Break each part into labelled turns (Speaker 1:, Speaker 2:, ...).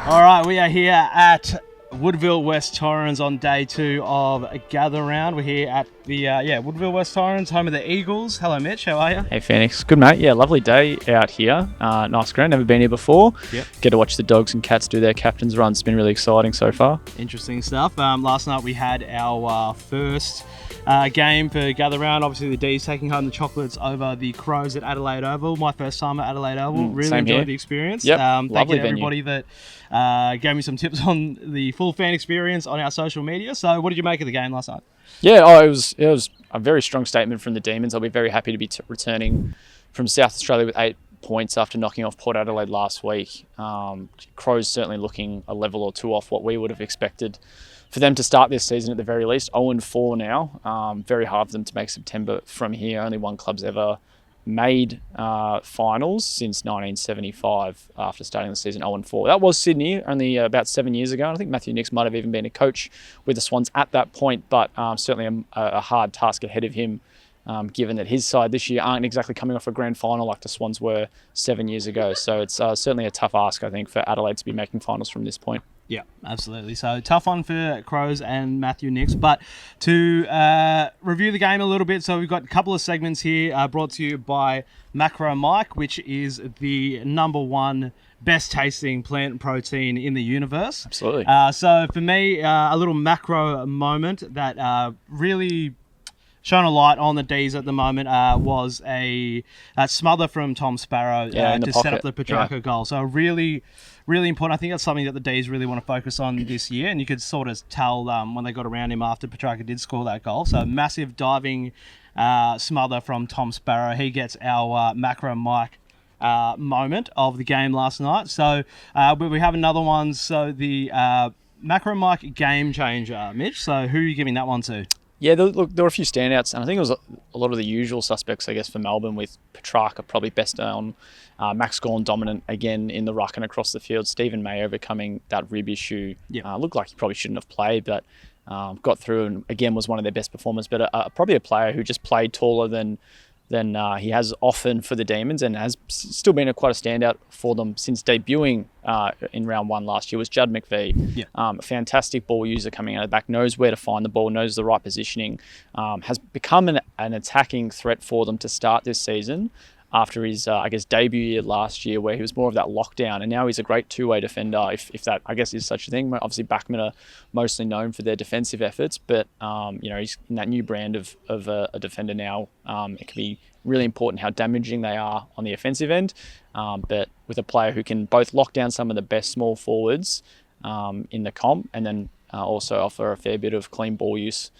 Speaker 1: All right, we are here at Woodville West Torrens on day 2 of a gather round. We're here at the Woodville West Torrens, home of the Eagles. Hello, Mitch. How are you?
Speaker 2: Hey, Phoenix. Good, mate. Yeah, lovely day out here. Nice ground. Never been here before.
Speaker 1: Yep.
Speaker 2: Get to watch the dogs and cats do their captain's runs. It's been really exciting so far.
Speaker 1: Interesting stuff. Last night we had our first game for gather round. Obviously, the D's taking home the chocolates over the Crows at Adelaide Oval. My first time at Adelaide Oval. Really enjoyed the experience.
Speaker 2: Yep.
Speaker 1: Thank you to everybody that gave me some tips on the full fan experience on our social media. So, what did you make of the game last night?
Speaker 2: Yeah, it was a very strong statement from the Demons. I'll be very happy to be returning from South Australia with 8 points after knocking off Port Adelaide last week. Crows certainly looking a level or two off what we would have expected for them to start this season at the very least. 0-4 now. Very hard for them to make September from here. Only one club's ever made finals since 1975 after starting the season 0-4. That was Sydney only about 7 years ago. And I think Matthew Nix might have even been a coach with the Swans at that point, but certainly a hard task ahead of him, given that his side this year aren't exactly coming off a grand final like the Swans were 7 years ago. So it's certainly a tough ask, I think, for Adelaide to be making finals from this point.
Speaker 1: Yeah, absolutely. So tough one for Crows and Matthew Nix. But to review the game a little bit, so we've got a couple of segments here brought to you by Macro Mike, which is the #1 best tasting plant protein in the universe.
Speaker 2: Absolutely.
Speaker 1: So for me, a little macro moment that really shone a light on the D's at the moment was a smother from Tom Sparrow to set up the Petrarca goal. So really important. I think that's something that the D's really want to focus on this year, and you could sort of tell when they got around him after Petrarca did score that goal. So massive diving smother from Tom Sparrow. He gets our Macro Mike moment of the game last night. So we have another one. So the Macro Mike game changer, Mitch. So who are you giving that one to?
Speaker 2: Yeah, there were a few standouts, and I think it was a lot of the usual suspects, I guess, for Melbourne, with Petrarca probably best on, Max Gawn dominant again in the ruck and across the field, Stephen May overcoming that rib issue. Yep. Looked like he probably shouldn't have played, but got through and again was one of their best performers, but probably a player who just played taller than he has often for the Demons, and has still been quite a standout for them since debuting in round 1 last year, was Judd McVee. Yeah. A fantastic ball user coming out of the back, knows where to find the ball, knows the right positioning, has become an attacking threat for them to start this season after his, debut year last year, where he was more of that lockdown, and now he's a great two-way defender, if that, I guess, is such a thing. Obviously, Backman are mostly known for their defensive efforts, but, he's in that new brand of a defender now. It can be really important how damaging they are on the offensive end, but with a player who can both lock down some of the best small forwards in the comp, and then also offer a fair bit of clean ball use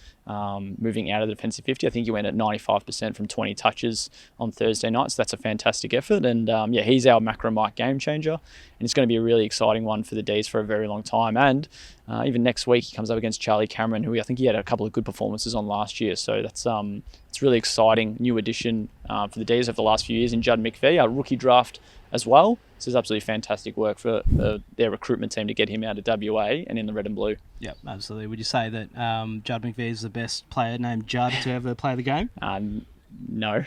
Speaker 2: moving out of the defensive 50. I think he went at 95% from 20 touches on Thursday night, so that's a fantastic effort. And he's our Macro Mike game changer, and it's going to be a really exciting one for the D's for a very long time. And even next week he comes up against Charlie Cameron, who I think he had a couple of good performances on last year. So that's it's really exciting new addition for the D's over the last few years in Judd McVee, our rookie draft as well. This is absolutely fantastic work for their recruitment team to get him out of WA and in the red and blue.
Speaker 1: Yep, absolutely. Would you say that Judd McVee is the best player named Judd to ever play the game?
Speaker 2: No.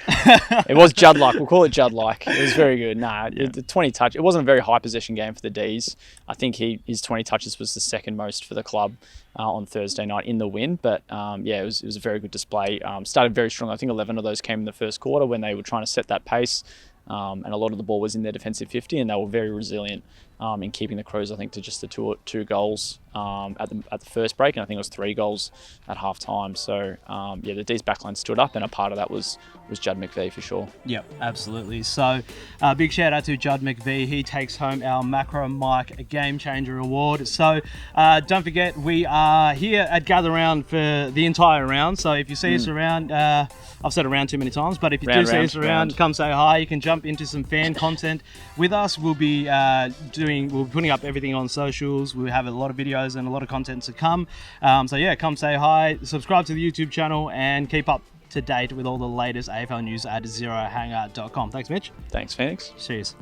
Speaker 2: It was Judd-like. We'll call it Judd-like. It was very good. The 20 touch. It wasn't a very high possession game for the D's. I think his 20 touches was the second most for the club on Thursday night in the win. But it was a very good display. Started very strong. I think 11 of those came in the first quarter when they were trying to set that pace. And a lot of the ball was in their defensive 50, and they were very resilient in keeping the Crows, I think, to just the two goals at the first break, and I think it was 3 goals at half time. So the D's backline stood up, and a part of that was Judd McVee for sure. Yep,
Speaker 1: absolutely. So big shout out to Judd McVee. He takes home our Macro Mike Game Changer Award. So don't forget, we are here at Gather Round for the entire round. So if you see us around, I've said around too many times, but if you see us around, come say hi. You can jump into some fan content with us. We'll be putting up everything on socials. We have a lot of videos and a lot of content to come. Come say hi, subscribe to the YouTube channel, and keep up to date with all the latest AFL news at zerohanger.com. Thanks, Mitch.
Speaker 2: Thanks, Phoenix.
Speaker 1: Cheers.